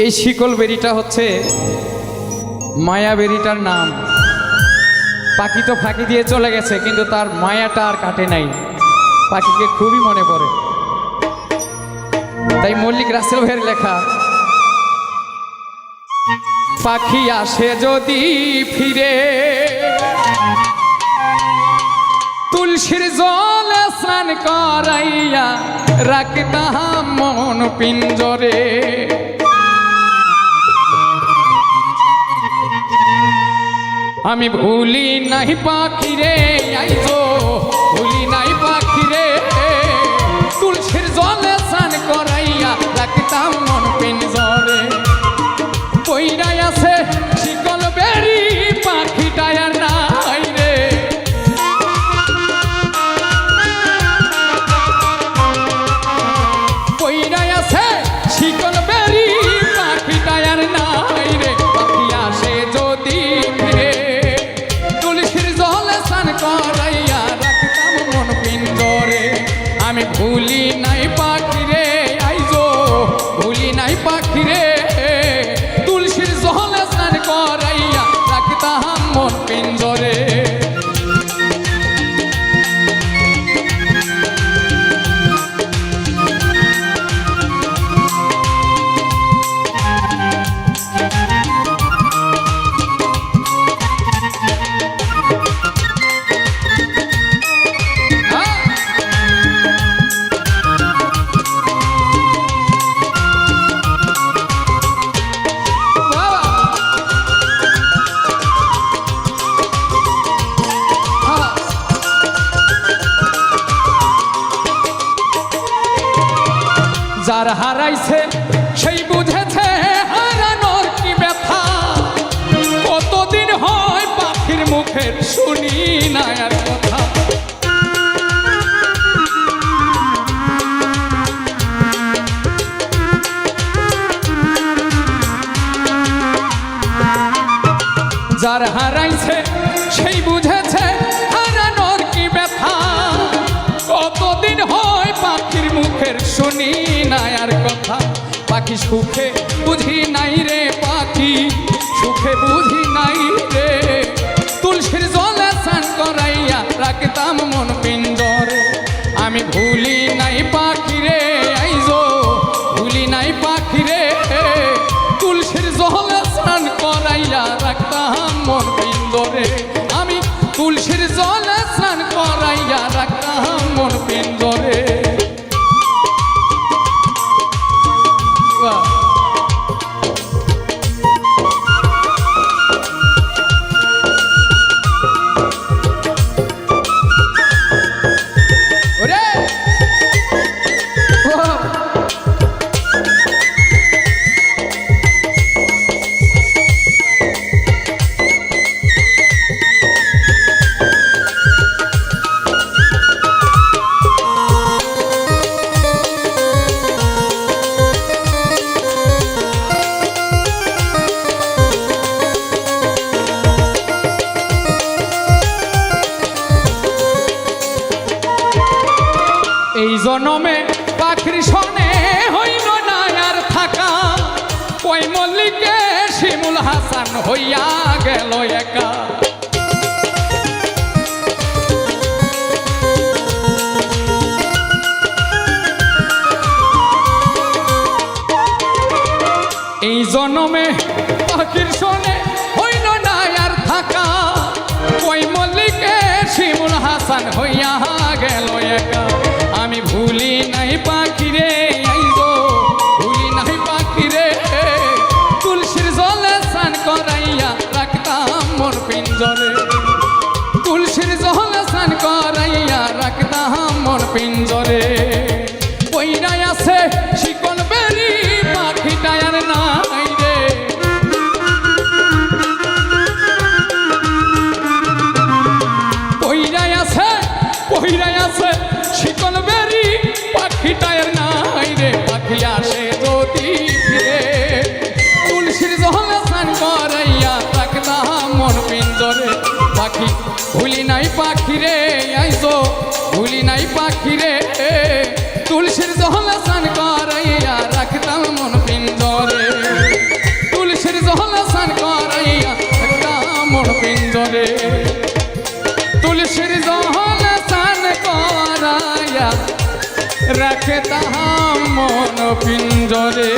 এই শিকল বেরিটা হচ্ছে মায়া বেরিটার নাম। পাখি তো ফাঁকি দিয়ে চলে গেছে, কিন্তু তার মায়াটা আর কাটে নাই, পাখিকে খুবই মনে পড়ে। তাই মল্লিক রাসেল ভাইয়ের লেখা, পাখি আসে যদি ফিরে তুলসীর জলে স্নান করাইয়া রাখতাম মন পিঞ্জরে। আমি ভুলি নাই পাখিরে আইজো, ভুলি নাই পাখিরে তুলসীর জলে স্নান করাইয়া রাখতাম মন পিঞ্জরে। কইরাই আছে শিকল বেরি পাখিটায় নাই রে, কইরাই আছে শিকল বেরি পাখিটায় নাই রে। পাখি আসে যদি ফিরে তুলসীর জলে স্নান করাইয়া রাখতাম মন পিঞ্জরে। আমি ভুলি নাই পাখিরে আইজো, ভুলি নাই পাখিরে তুলসীর জলে স্নান করাইয়া রাখতাম মন পিঞ্জরে। যার হারাইছে সেই বুঝেছে হারানোর কি ব্যথা, কতদিন হয় পাখির মুখের শুনি না আর কথা। যার হারাইছে সেই বুঝেছে হারানোর কি ব্যথা, কতদিন হয় পাখির মুখের শুনি না আর কথা। পাখি সুখে বুঝি নাই রে, পাখি সুখে বুঝি নাই রে তুলসীর জলে স্নান করাইয়া রাখতাম মন পিঞ্জরে। আমি ভুলি নাই পাখিরে আইজো, ভুলি নাই পাখিরে তুলসীর জলে স্নান করাইয়া রাখতাম মন পিঞ্জরে। আমি তুলসীর জলে স্নান করাইয়া রাখতাম মন পিঞ্জরে। এই জনমে পাখির সনে হইল না আর থাকা, কই মল্লিকে শিমুল হাসান হইয়া গেল একা। এই জনমে পাখির সনে হইল না আর থাকা, কই মল্লিকে শিমুল হাসান হইয়া গেল একা। আমি ভুলি নাই পাখিরে আইজো, ভুলি নাই পাখিরে তুলসীর জলে স্নান করাইয়া রাখতাম মন পিঞ্জরে। তুলসীর জলে স্নান করাইয়া রাখতাম মন পিঞ্জরে। কইরাই আছে শিকল বেরি পাখিটায় নাই রে, কইরাই আছে, কইরাই আছে শিকল বেরি পাখিটায় নাই রে। পাখি আসে যদি ফিরে তুলসীর জলে স্নান করাইয়া রাখতাম মন পিঞ্জরে। পাখি ভুলি নাই পাখিরে আইজো, ভুলি নাই পাখিরে তুলসীর জলে স্নান করাইয়া রাখতাম মন পিঞ্জরে। রে তুলসীর জল স্নান করাইয়া রাখে তাহাম মন পিঞ্জরে